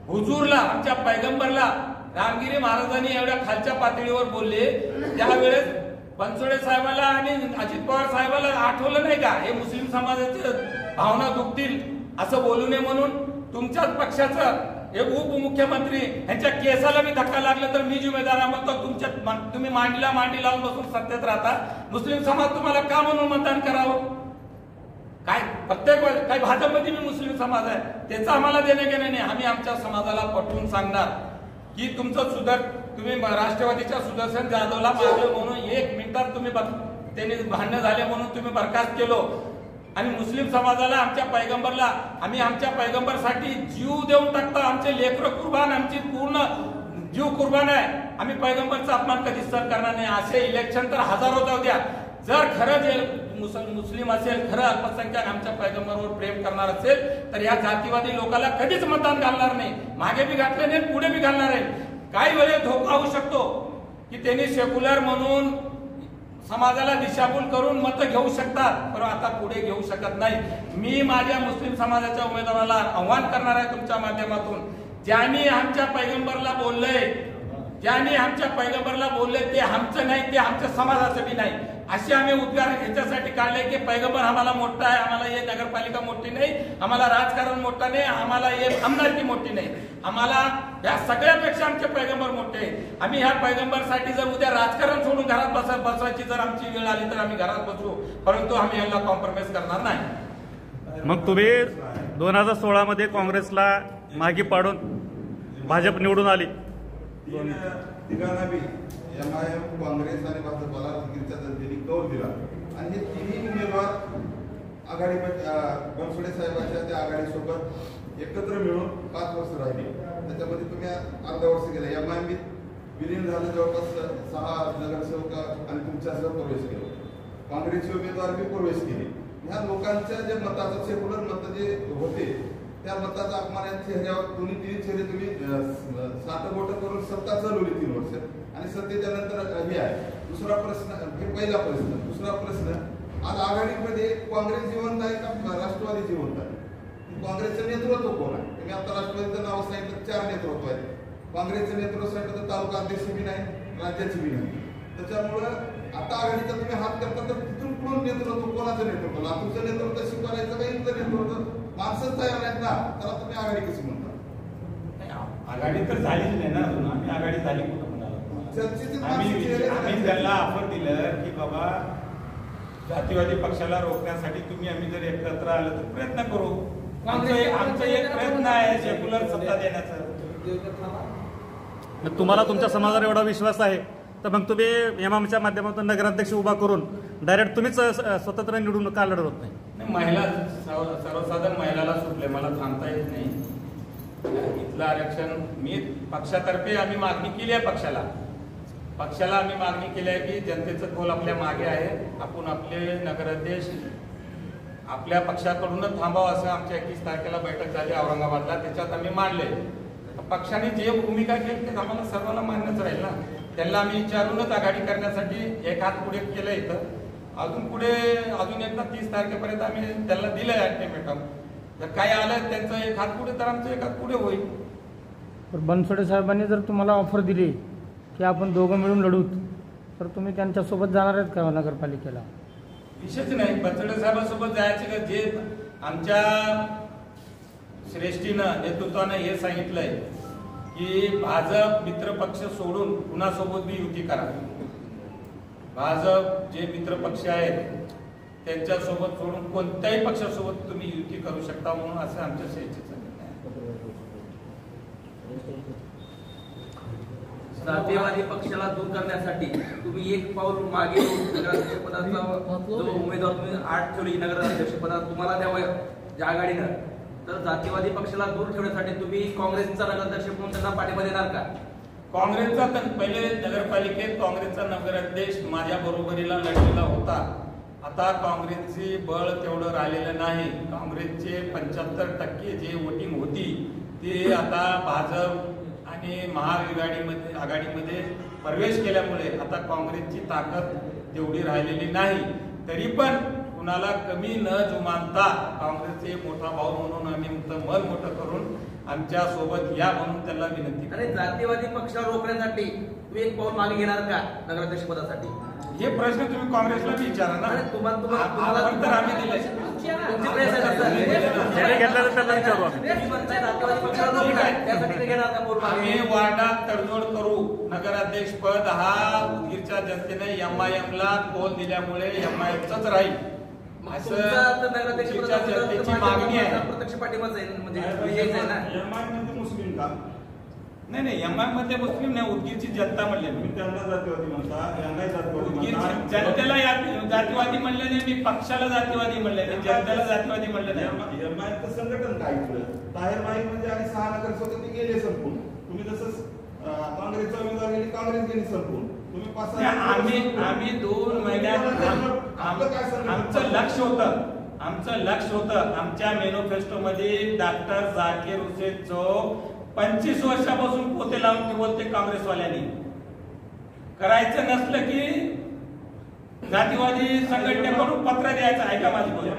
हुजूरला, आमच्या पैगंबरला रामगिरी महाराजांनी एवढ्या खालच्या पातळीवर बोलले, त्यावेळेस बनसोडे साहेबाला आणि अजित पवार साहेबाला आठवलं नाही का हे मुस्लिम समाजाचे भावना दुखतील असं बोलू नये म्हणून? तुमच्याच पक्षाचं हे उपमुख्यमंत्री यांच्या केसाला मी धक्का लागला तर मी जिम्मेदार आहे म्हणतो. तुम्ही मांडी लावून बसून सत्तेत राहता. मुस्लिम समाज तुम्हाला का म्हणून मतदान करावं? काय प्रत्येक काही भाजपमध्ये मी मुस्लिम समाज आहे, त्याचं आम्हाला देणं घेणं नाही. आम्ही आमच्या समाजाला पटवून सांगणार की तुमचं तुम्ही राष्ट्रवादीच्या सुदर्शन जाधवला मारलं म्हणून 1 मिनिटात तुम्ही त्यांनी भांडण झाले म्हणून तुम्ही बरखास्त केलो. आणि मुस्लिम समाजाला, आमच्या पैगंबरला, आम्ही आमच्या पैगंबरसाठी जीव देऊन टाकतो. आमचे लेकरं कुर्बान, आमची पूर्ण जीव कुर्बान आहे. आम्ही पैगंबरचा अपमान कधीच सर करणार नाही. असे इलेक्शन तर हजारो जाऊ द्या. जर खरंच मुस्लिम असेल, खरं अल्पसंख्याक आमच्या पैगंबरवर प्रेम करणार असेल तर या जातीवादी लोकांना कधीच मतदान घालणार नाही. मागे बी घातले नाही, पुढे बी घालणार आहे. काही वेळेस धोका होऊ शकतो की त्यांनी सेक्युलर म्हणून समाजाला दिशाभूल करून मत घेऊ शकतात, पण आता पुढे घेऊ शकत नाही. मी माझ्या मुस्लिम समाजाच्या उमेदवाराला आव्हान करणार आहे तुमच्या माध्यमातून, ज्यांनी आमच्या पैगंबरला बोललंय, ते आमचं नाही, ते आमच्या समाजाचं बी नाही. असे आम्ही उद्गार याच्यासाठी काढले की पैगंबर आम्हाला मोठा आहे, आम्हाला हे नगरपालिका मोठी नाही, आम्हाला राजकारण मोठं नाही, आम्हाला हे आमदारकी मोठी नाही, आम्हाला या सगळ्यापेक्षा आमचे पैगंबर मोठे आहे. आम्ही ह्या पैगंबरसाठी जर उद्या राजकारण सोडून घरात बसवायची जर आमची वेळ आली तर आम्ही घरात बसू, परंतु आम्ही यांना कॉम्प्रोमाइज करणार नाही.
मग तुम्ही 2016 मध्ये काँग्रेसला मागे पाडून भाजप निवडून आली.
तिघांना बी एमआयएम, काँग्रेस आणि भाजपला उदगीरच्या जनतेने कौल दिला आणि हे तिन्ही उमेदवार आघाडी बनसोडे साहेबांच्या त्या आघाडीसोबत एकत्र मिळून 5 वर्ष राहिले. त्याच्यामध्ये तुम्ही अर्धा वर्ष गेले. एमआयएम विलीन झालं, जवळपास 6 नगरसेवक आणि तुमच्यासह प्रवेश केला. काँग्रेसचे उमेदवार बी प्रवेश केले. ह्या लोकांच्या जे मताचं सेक्युलर मत जे होते त्या मताचा अपमान चेहऱ्यावर तिन्ही चेहरे तुम्ही साठबोट करून सत्ता चालवली 3 वर्ष आणि सत्तेच्या नंतर हे आहे. दुसरा प्रश्न, हे पहिला प्रश्न. दुसरा प्रश्न, आज आघाडीमध्ये काँग्रेस जिवंत आहे का राष्ट्रवादी जिवंत आहे? काँग्रेसचं नेतृत्व कोण आहे? तुम्ही आता राष्ट्रवादीचं नाव सांगितलं, 4 नेतृत्व आहेत. काँग्रेसचं नेतृत्व सांगितलं तालुका अध्यक्ष बी नाही, राज्याची बी नाही. त्याच्यामुळं आता आघाडीचा तुम्ही हात करता तर तिथून कोण नेतृत्व, कोणाचं नेतृत्व? लातूरचं नेतृत्व स्वीकारायचं का इथलं नेतृत्व? माणसंच तयार नाहीत ना, त्याला तुम्ही आघाडी कशी म्हणता?
आघाडी तर झालीच नाही ना अजून. आम्ही आघाडी झाली कुठं म्हणाला? आम्ही त्यांना ऑफर दिलं की बाबा जातीवादी पक्षाला रोखण्यासाठी आम्ही जर एकत्र आलं तर प्रयत्न करू. आमचा एक प्रयत्न आहे सेक्युलर सत्ता देण्याचा.
तुम्हाला तुमच्या समाजावर एवढा विश्वास आहे तर मग तुम्ही एमआयएमच्या माध्यमातून नगराध्यक्ष उभा करून डायरेक्ट तुम्हीच स्वतंत्र निवडून का लढत नाही?
महिला सर्वसाधारण महिलाला सुटले, मला थांबता येत नाही. इथलं आरक्षण मी पक्षातर्फे आम्ही मागणी केली आहे. पक्षाला आम्ही मागणी केली आहे की जनतेचं कौल आपल्या मागे आहे, आपण आपले नगराध्यक्ष आपल्या पक्षाकडूनच थांबावं असं आमच्या 21 तारखेला बैठक झाली औरंगाबादला. त्याच्यात आम्ही मांडले. पक्षाने जे भूमिका केली ते आम्हाला सर्वांना मान्यच राहील ना. त्यांना आम्ही विचारूनच आघाडी करण्यासाठी एक हात पुढे केलं. इथं अजून एकदा 30 तारखेपर्यंत आम्ही त्यांना दिलंय अल्टिमेटम. जर काय आलं त्यांचं एक हात पुढे तर आमचं एक हात पुढे होईल.
बनसोडे साहेबांनी जर तुम्हाला ऑफर दिली की आपण दोघं मिळून लढू तर तुम्ही त्यांच्यासोबत जाणार आहेत का नगरपालिकेला?
विशेष नाही, बनसोडे साहेबांसोबत जायचे का? जे आमच्या श्रेष्ठीनं नेतृत्वानं हे सांगितलंय की भाजप मित्रपक्ष सोडून कुणासोबत बी युती करा. भाजप जे मित्रपक्ष आहेत त्यांच्यासोबत सोडून कोणत्याही पक्षासोबत तुम्ही युती करू शकता म्हणून असं आमच्या श्रेष्ठीचं
जातीयवादी पक्षाला दूर करण्यासाठी तुम्ही एक पाऊल मागे नगराध्यक्षपदाचा जो उमेदवार तुम्ही 8 ठेवली नगराध्यक्षपदात तुम्हाला द्यावं ज्या आघाडीनं, तर जातीयवादी पक्षाला दूर ठेवण्यासाठी तुम्ही काँग्रेसचा नगराध्यक्ष म्हणून त्यांना पाठिंबा देणार का?
काँग्रेसचा तर पहिले नगरपालिकेत काँग्रेसचा नगराध्यक्ष माझ्या बरोबरीला लढलेला होता. आता काँग्रेसचे बळ तेवढं राहिलेलं नाही. काँग्रेसचे 75% जे वोटिंग होती ते आता भाजप आणि आघाडीमध्ये प्रवेश केल्यामुळे आता काँग्रेसची ताकद तेवढी राहिलेली नाही. तरी पण कुणाला कमी न जुमानता काँग्रेसचे मोठा भाऊ म्हणून आम्ही मन मोठं करून आमच्या सोबत या म्हणून त्यांना विनंती.
आणि जातीयवादी पक्षाला रोखण्यासाठी तुम्ही एक पाऊल मागे घेणार का नगराध्यक्ष पदासाठी?
हे प्रश्न तुम्ही काँग्रेसला विचारा ना.
तुम्हाला
आम्ही दिले आम्ही वार्डात तडजोड करू. नगराध्यक्ष पद हा उदगीरच्या जनतेने एमआयएमला कौल दिल्यामुळे एमआयएमच राहील असं जनतेची मागणी आहे.
प्रत्यक्ष पाठिंबाच आहे म्हणजे
मुस्लिम का?
नाही एमआय मध्ये मुस्लिम नाही, उदगीरची जनता म्हणले.
त्यांना जातीवादी म्हणता,
उदगीरची जनतेला जातीवादी म्हणले नाही, मी पक्षाला जातीवादी म्हणले नाही, जनतेला जातीवादी म्हणले नाही.
एमआयचं संघटन काय इकडं? ताहेर माई म्हणजे आणि 6 नगरसेवक ते गेले संपून. तुम्ही जसं काँग्रेसचा उमेदवार गेली, काँग्रेस गेली संपून. तुम्ही 5
आम्ही 2 महिन्यात आमचं लक्ष होतं आमच्या मॅनिफेस्टो मध्ये डॉक्टर झाकीर हुसेन चौक 25 वर्षापासून पोते लावून बोलते काँग्रेसवाल्यांनी. करायचं नसलं की जातीवादी संघटनेकडून पत्र द्यायचं. ऐका माझी बोल.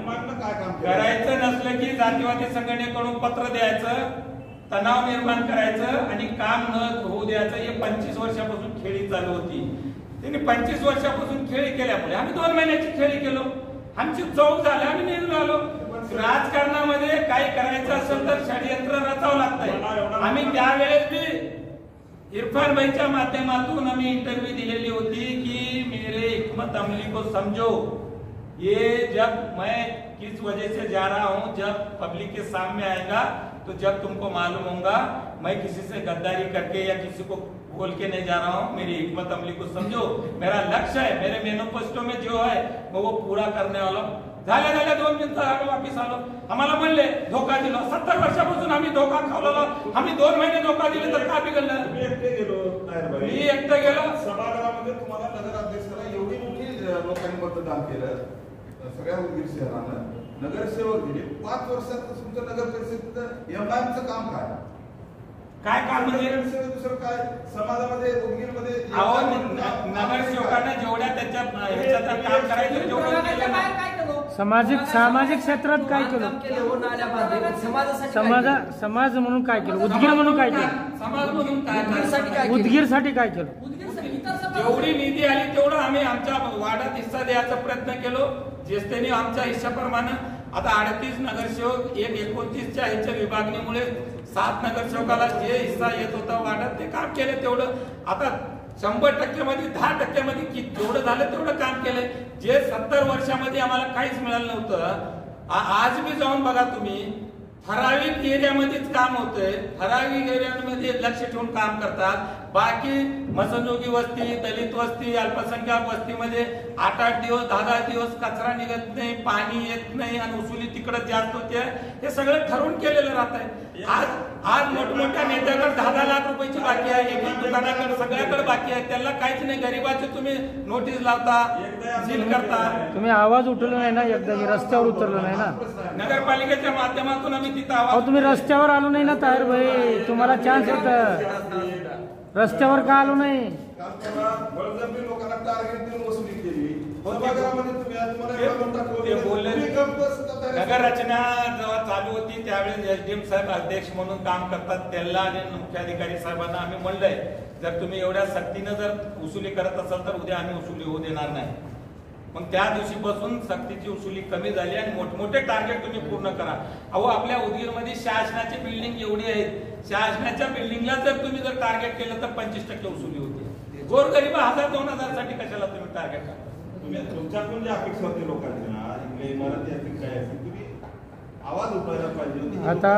करायचं नसलं की जातीवादी संघटनेकडून पत्र द्यायचं, तणाव निर्माण करायचं आणि काम न होऊ द्यायचं. हे 25 वर्षापासून खेळी चालू होती. त्यांनी 25 वर्षापासून खेळी केल्यामुळे आम्ही 2 महिन्याची खेळी केलो. आमची चौक झाली, आम्ही निघून आलो. राजकारणामध्ये काही करायचं असेल तर षडयंत्र रचावं लागतंय. आम्ही त्यावेळेस बी इरफान भाईच्या माध्यमातून आम्ही इंटरव्यू दिलेली होती की मेरे हिकमत अमली को समझो, ये जब मैं किस वजह से जा रहा हूं, जब पब्लिक के सामने आएगा तो जब तुमको मालूम होगा मैं किसी से गद्दारी करके या किसी को बोल के नहीं जा रहा हूं. मेरी हिकमत अमली को समझो. मेरा लक्ष्य है, मेरे मैनिफेस्टो में जो है मैं वो पूरा करने वाला हूं. झाल्या 2 मिनिटं आलो वापिस आलो. आम्हाला म्हणले धोका दिला. 70 वर्षापासून आम्ही धोका खावलेला. आम्ही 2 महिने धोका दिले तर काय बिघडलं?
मी एकटे गेलो.
मी एकटं गेलो.
सभागृहामध्ये तुम्हाला नगराध्यक्षाला एवढी मोठी लोकांनी मतदान केलं सगळ्या उदगीर शहरानं. नगरसेवक दिले. 5 वर्षात तुमचं नगर परिषदेचं एमआयएमचं काम काय
काम म्हणजे
दुसरं काय समाजामध्ये उदगीरमध्ये
नगरसेवकांना जेवढ्या त्याच्या ह्याच्यात काम करायचं तेवढं केलं.
सामाजिक क्षेत्रात काय केलं? समाज म्हणून काय केलं? उदगीर म्हणून काय केलं?
समाज म्हणून काय
उदगीरसाठी काय केलं?
जेवढी निधी आली तेवढं आम्ही आमच्या वार्डात हिस्सा द्यायचा प्रयत्न केलो. ज्येष्ठांनी आमच्या हिश्श्याप्रमाणे आता 38 नगरसेवक 29च्या ह्याच्या विभागणीमुळे 7 नगरसेवकाला जे हिस्सा येत होता वार्डात ते काम केलं तेवढं. आता 100% मध्ये 10% मध्ये जेवढं झालं तेवढं काम केलंय. जे 70 वर्षामध्ये आम्हाला काहीच मिळालं नव्हतं आज बी जाऊन बघा तुम्ही. ठराविक एरियामध्येच काम होतंय. ठराविक एरियामध्ये लक्ष ठेवून काम करतात. बाकी मसनजोगी वस्ती, दलित वस्ती, अल्पसंख्याक वस्तीमध्ये 8-8 दिवस 10-10 दिवस कचरा निघत नाही, पाणी येत नाही आणि उचुली तिकडे जास्त होते. हे सगळं ठरवून केलेलं राहत आहे. आज मोठमोठ्या नेत्याकडे 10-10 लाख रुपयाची बाकी आहे. एक दुकानाकडे सगळ्याकडे बाकी आहे. त्याला काहीच नाही. गरीबाचे तुम्ही नोटीस लावता, सील करता.
तुम्ही आवाज उठवला नाही ना एकदा? रस्त्यावर उतरलो नाही ना?
नगरपालिकेच्या माध्यमातून आम्ही तिथं आवाज.
तुम्ही रस्त्यावर आलो नाही ना ताहेर भाई? तुम्हाला चान्स होता. रस्त्यावर का आलो नाही?
बळजबरी लोकांना टार्गेट देऊन वसुली केली.
नगर रचना जेव्हा चालू होती त्यावेळेस एसडीएम साहेब अध्यक्ष म्हणून काम करतात. त्याला आणि मुख्याधिकारी साहेबांना आम्ही म्हणलंय जर तुम्ही एवढ्या सक्तीनं जर वसुली करत असाल तर उद्या आम्ही वसुली होऊ देणार नाही. मग त्या दिवशीपासून सक्तीची वसुली कमी झाली आणि मोठमोठे टार्गेट तुम्ही पूर्ण करा. अहो आपल्या उदगीरमध्ये शासनाची बिल्डिंग एवढी आहेत. शासनाच्या बिल्डिंगला जर तुम्ही जर टार्गेट केलं तर 25% वसुली होती. गोरगरीब 1000-2000 साठी कशाला तुम्ही टार्गेट करा?
तुम्ही तुमच्याकडून जे अपेक्षा होते लोकांच्या इमारती अपेक्षा आहे तुम्ही आवाज उठवायला पाहिजे होती.
आता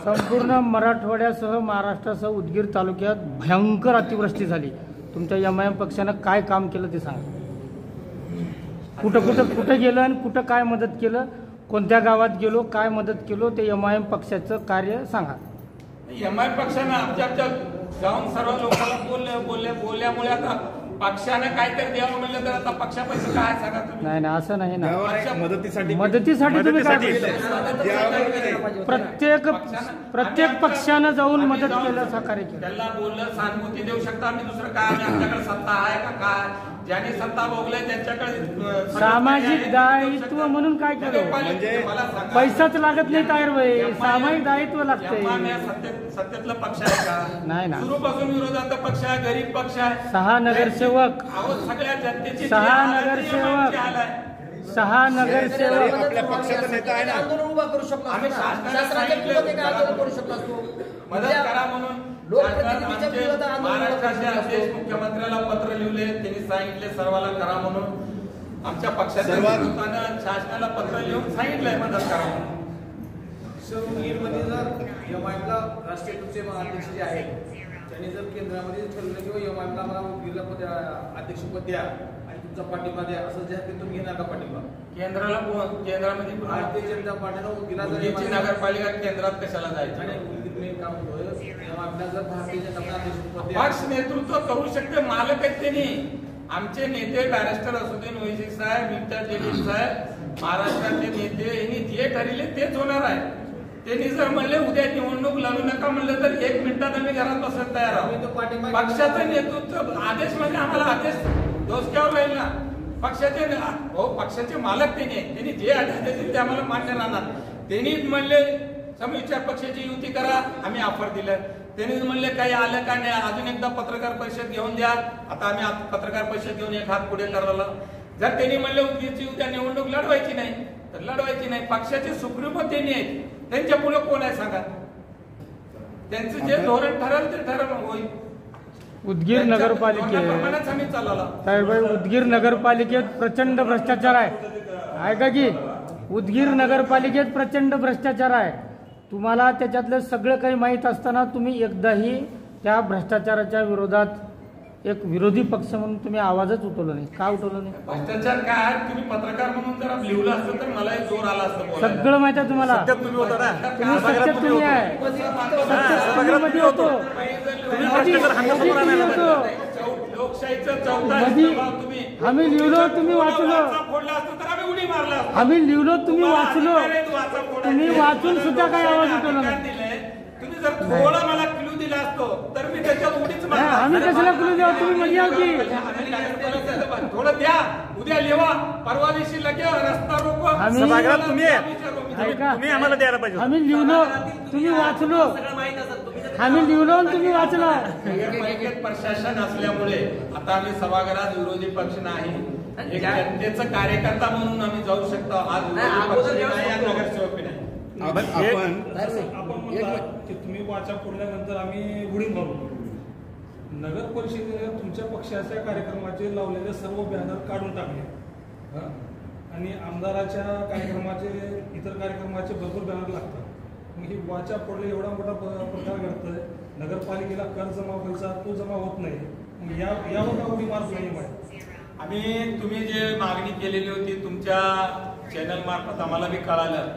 संपूर्ण मराठवाड्यासह महाराष्ट्रासह उदगीर तालुक्यात भयंकर अतिवृष्टी झाली. तुमच्या एमआयएम पक्षानं काय काम केलं ते सांगा. कुठं गेलं आणि कुठं काय मदत केलं? कोणत्या गावात गेलो, काय मदत केलो? ते एमआयएम पक्षाचं कार्य सांगा.
एमआयएम पक्षानं आमच्या जाऊन सर्व लोकांना बोलल्यामुळे आता पक्षानं काहीतरी द्यावं म्हणलं तर आता पक्षापैकी काय सांगा तुम्ही?
नाही असं नाही ना.
मदतीसाठी
तुम्ही काय प्रत्येक पक्षानं जाऊन मदत केलं, सहकार्य केलं.
त्याला बोललं सहानुभूती देऊ शकता आम्ही. दुसरं काय आमच्याकडे सत्ता आहे का काय? ज्यांनी सत्ता भोगलाय त्यांच्याकडे
सामाजिक दायित्व म्हणून काय केलं?
म्हणजे
पैसाच लागत नाही ताहेर भाई, सामाजिक दायित्व लागतंय.
सत्तेतला पक्ष आहे का?
नाही ना.
सुरूपासून विरोधाचा पक्ष आहे, गरीब पक्ष आहे.
6 नगरसेवक,
सगळ्या जनतेची
6 नगरसेवक
आपल्या पक्षाचा नेता आहे ना.
आंदोलन उभा करू शकतो.
आम्ही
शासनाच्या विरोधात आंदोलन करू शकतो असतो.
मदत करा म्हणून महाराष्ट्राचे अध्यक्ष मुख्यमंत्र्याला पत्र लिहिले. त्यांनी सांगितले सर्वाला करा म्हणून. आमच्या पक्षाच्या नेतृत्वानं शासनाला पत्र लिहून सांगितलंय मदत करा म्हणून.
उदगीरमध्ये जर एमआयएमला राष्ट्रीय तुमचे अध्यक्ष जे आहेत त्यांनी जर केंद्रामध्ये ठरवलं किंवा एमआयएमला मला उदगीरला अध्यक्षपद द्या आणि तुमचा पाठिंबा द्या असं जे आहे तुम्ही घेणार का पाठिंबा?
केंद्रामध्ये
भारतीय जनता पार्टीनं उदगीरला
नगरपालिका केंद्रात कशाला जायचं?
आणि उदगीर काम होतं एमआयएमला जर भारतीय जनता पार्टी अध्यक्षपद द्या.
पक्ष नेतृत्व करू शकते, मालक आहेत त्यांनी. आमचे नेते बॅरिस्टर असुद्दीन ओवैसी साहेब, इम्तियाज जलील साहेब, महाराष्ट्राचे नेते यांनी जे ठरले तेच होणार आहे. त्यांनी जर म्हणले उद्या निवडणूक लढू नका म्हणलं तर 1 मिनिटात आम्ही घरात बसायला तयार आहोत. पक्षाचं नेतृत्व आदेश म्हणजे आम्हाला आदेश डोसक्यावर राहील ना. पक्षाचे मालक त्यांनी आहेत. त्यांनी जे आदेश देतील ते आम्हाला मान्य राहणार. त्यांनी म्हणले समविचार पक्षाची युती करा, आम्ही ऑफर दिलं. त्यांनी म्हणले काही आलं का नाही, अजून एकदा पत्रकार परिषद घेऊन द्या. आता आम्ही पत्रकार परिषद घेऊन एक हात पुढे करायला. जर त्यांनी म्हणले उदगीरची उद्या निवडणूक लढवायची नाही तर लढवायची नाही. पक्षाचे सुप्रीमो त्यांनी आहेत. त्यांच्या पुढे कोण आहे सांगा? त्यांचं जे धोरण ठरल ते ठरल होईल.
उदगीर नगरपालिकेत
आम्ही चालला
साहेब, उदगीर नगरपालिकेत प्रचंड भ्रष्टाचार आहे. ऐका की उदगीर नगरपालिकेत प्रचंड भ्रष्टाचार आहे. तुम्हाला त्याच्यातलं सगळं काही माहीत असताना तुम्ही एकदाही त्या भ्रष्टाचाराच्या विरोधात एक विरोधी पक्ष म्हणून तुम्ही आवाजच उठवला नाही. का उठवलं नाही?
भ्रष्टाचार काय आहे? तुम्ही पत्रकार म्हणून जरा लिहिलं असतं तर मलाही जोर आला असतं बोलायला.
सगळं माहिती आहे तुम्हाला.
सत्यात तुम्ही होता ना.
तुम्ही सत्यात तुम्ही आहे.
सभागृहात तुम्ही होतो. तुम्ही भ्रष्टाचार हंगामावर आणायला पाहिजे.
लोकशाहीचं चौथा तुम्ही
आम्ही लिहिलो, तुम्ही वाचलो.
फोडला असतं तर आम्ही उडी मारला असतो.
आम्ही लिहिलो, तुम्ही वाचलो.
वाचा फोडायचे.
तुम्ही वाचून सुद्धा काही आवाज उठवला नाही.
दिले. तुम्ही जर थोडा मला क्लू दिला असतो तर मी त्याच्यात उडीच
नाही, आम्ही कशाला क्लू द्यावं? तुम्ही मध्ये या की.
थोडं द्या, उद्या लिहा, परवा दिवशी लगे रस्ता रोको.
सभागृहात तुम्ही
ऐका,
तुम्ही आम्हाला द्यायला पाहिजे.
आम्ही लिहिलो, तुम्ही वाचलो. आम्ही लिहिलो आणि तुम्ही वाचला.
नगरपालिकेत प्रशासन असल्यामुळे आता आम्ही सभागृहात विरोधी पक्ष नाही, एक जनतेचा कार्यकर्ता म्हणून आम्ही जाऊ शकतो. आज विरोधी पक्ष नाही, आज नगरसेवक नाही.
आपण म्हणता की तुम्ही वाचा फोडल्यानंतर आम्ही उडी मारू. नगर परिषदेने तुमच्या पक्षाच्या कार्यक्रमाचे लावलेले सर्व बॅनर काढून टाकले आणि आमदाराच्या कार्यक्रमाचे इतर कार्यक्रमाचे भरपूर बॅनर लागतात. मग ही वाचा फोडले एवढा मोठा प्रकार घडतोय. नगरपालिकेला कर जमा व्हायचा तो जमा होत नाही. मग यावर का उडी मारत नाही?
आम्ही तुम्ही जे मागणी केलेली होती तुमच्या चॅनल मार्फत आम्हाला बी कळालं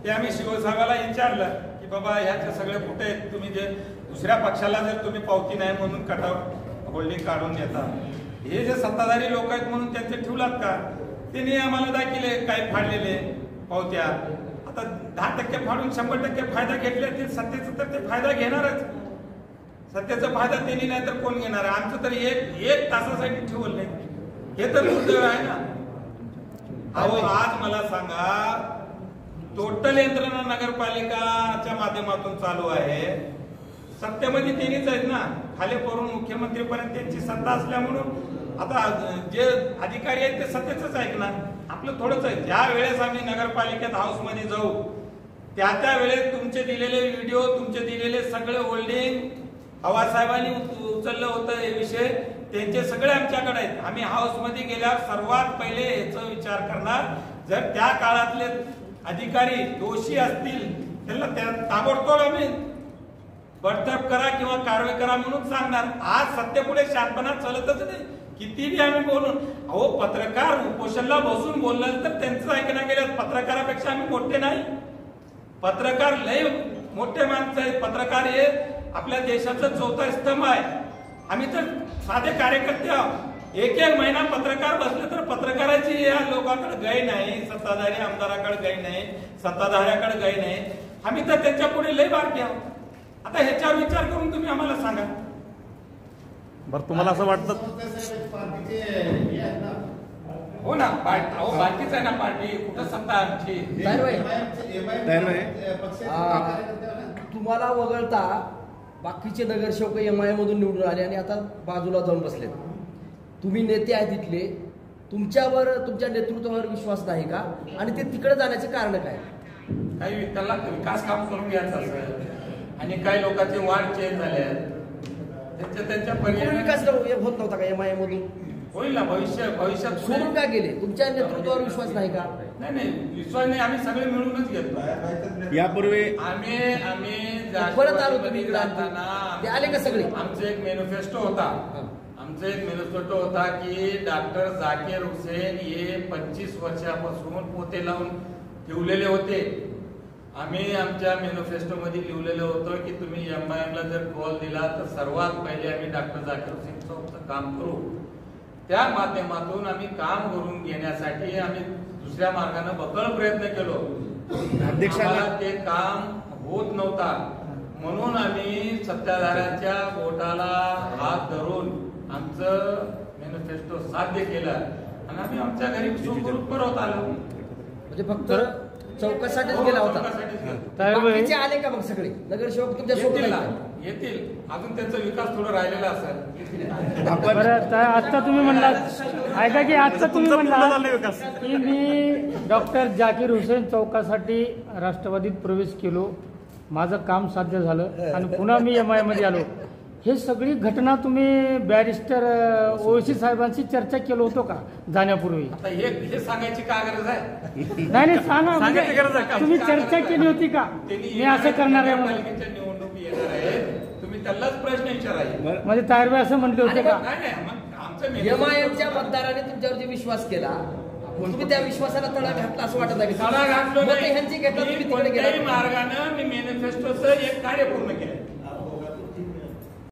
ते आम्ही शिवसाहेबाला विचारलं की बाबा ह्याचे सगळे कुठे आहेत. तुम्ही जे दुसऱ्या पक्षाला जर तुम्ही पावती नाही म्हणून कटआउट होल्डिंग काढून देता, हे जे सत्ताधारी लोक आहेत म्हणून त्यांचे ठेवलात का? त्यांनी आम्हाला दाखिले काही फाडलेले पावत्या. आता 10% फाडून 100% फायदा घेतले ते सत्तेचा तर ते फायदा घेणारच. सत्तेचा फायदा त्यांनी नाही तर कोण घेणार? आमचं तर एक तासासाठी ठेवलं नाही. हे तर दुर्दैव आहे ना. अहो आज मला सांगा, टोटल यंत्रणा नगरपालिकाच्या माध्यमातून चालू आहे. सत्तेमध्ये त्यांनीच आहेत ना, खाली करून मुख्यमंत्रीपर्यंत त्यांची सत्ता असल्यामुळं आता जे अधिकारी आहेत ते सत्तेच ऐकणार. आपलं थोडंच आहे. ज्या वेळेस आम्ही नगरपालिकेत हाऊसमध्ये जाऊ त्या वेळेस तुमचे दिलेले व्हिडिओ, तुमचे दिलेले सगळे होल्डिंग आवाजसाहेबांनी उचललं होतं हे विषय, त्यांचे सगळे आमच्याकडे आहेत. आम्ही हाऊसमध्ये गेल्यावर सर्वात पहिले याचा विचार करणार. जर त्या काळातले अधिकारी दोषी असतील त्यांना ताबडतोब आम्ही बडतर्फ करा किंवा कारवाई करा म्हणून सांगणार. आज सत्तेपुढे शांतपणा चालतच नाही. कितीही आम्ही बोलून, अहो पत्रकार उपोषणला बसून बोललं तर त्यांचं ऐकणं गेलं. पत्रकारापेक्षा आम्ही मोठे नाही. पत्रकार लय मोठे माणसं आहेत. पत्रकार हे आपल्या देशाचं चौथा स्तंभ आहे. आम्ही तर साधे कार्यकर्ते आहोत. एक महिना पत्रकार बसले तर पत्रकाराची या लोकांकडे गय नाही, सत्ताधारी आमदाराकडे गय नाही, सत्ताधाऱ्याकडे गय नाही. आम्ही तर त्यांच्या पुढे लय बारके आहोत. आता ह्याच्यावर विचार करून तुम्ही आम्हाला सांगा.
बरं तुम्हाला असं वाटतं?
हो ना, बाकीच आहे ना पार्टी. कुठं सत्ता आमची?
तुम्हाला वगळता बाकीचे नगरसेवक MIM मधून निवडून आले आणि आता बाजूला जाऊन बसलेत. तुम्ही नेते आहेत तिथले, तुमच्यावर तुमच्या नेतृत्वावर विश्वास नाही का? आणि ते तिकडे जाण्याचे कारण काय?
काही त्याला विकास काम करून घ्यायचं असेल आणि काही लोकांचे वाढ चेंज झाले आहेत, त्यांच्या पर्याय
विकास होत नव्हता का MIM मधून?
होईल ना. भविष्यात
सोडून का गेले? तुमच्या नेतृत्वावर विश्वास नाही का?
नाही विश्वास नाही. आम्ही सगळे मिळूनच घेतो.
यापूर्वी
आम्ही
परत आलो तुम्ही इकडे ते आले का सगळे?
आमचं एक मॅनिफेस्टो होता की डॉक्टर झाकीर हुसेन हे 25 वर्षापासून पोते लावून ठेवलेले होते. आम्ही आमच्या मॅनिफेस्टो मध्ये लिहिलेलं होतं की तुम्ही MIM ला जर कॉल दिला तर सर्वात पहिले आम्ही डॉक्टर झाकीर हुसेन चौकचं काम करू. त्या माध्यमातून आम्ही काम करून घेण्यासाठी आम्ही दुसऱ्या मार्गाने बकळ प्रयत्न केलो. अध्यक्षाला ते काम होत नव्हता म्हणून आम्ही सत्ताधाऱ्यांच्या बोटाला हात धरून आमचं मॅनिफेस्टो साध्य केलं आणि आम्ही आमच्या घरी सुखरूप परत आलो.
म्हणजे फक्त चौकशासाठीच गेला होता. बाकीचे आले का मग सगळे नगरसेवक तुमच्या सोबत?
येतील. अजून त्यांचा विकास थोडा राहिलेला असेल.
आता तुम्ही म्हणला, ऐका की आता तुम्ही म्हणला की मी डॉक्टर झाकीर हुसेन चौकासाठी राष्ट्रवादीत प्रवेश केलो, माझं काम साध्य झालं आणि पुन्हा मी MIM मध्ये आलो. हे सगळी घटना तुम्ही बॅरिस्टर ओवैसी साहेबांशी चर्चा केलं होतं का जाण्यापूर्वी?
आता हे सांगायची का गरज आहे?
नाही सांगा, तुम्ही चर्चा केली होती का मी असं करणार आहे म्हणून?
निवडणूक येणार आहे. तुम्ही त्यालाच प्रश्न विचारायचे.
म्हणजे तायरवे असं म्हटले होते का?
नाही नाही, मग आमचं
एमआयएमच्या मतदाराने तुमच्यावरती विश्वास केला, तुम्ही त्या विश्वासाला तडा घातला असं वाटत आहे?
तडा घातलो
ह्यांची घेतला, तुम्ही तिकडे गेला.
कोणत्याही मार्गानं मी मॅनिफेस्टोचं एक कार्य पूर्ण केलं.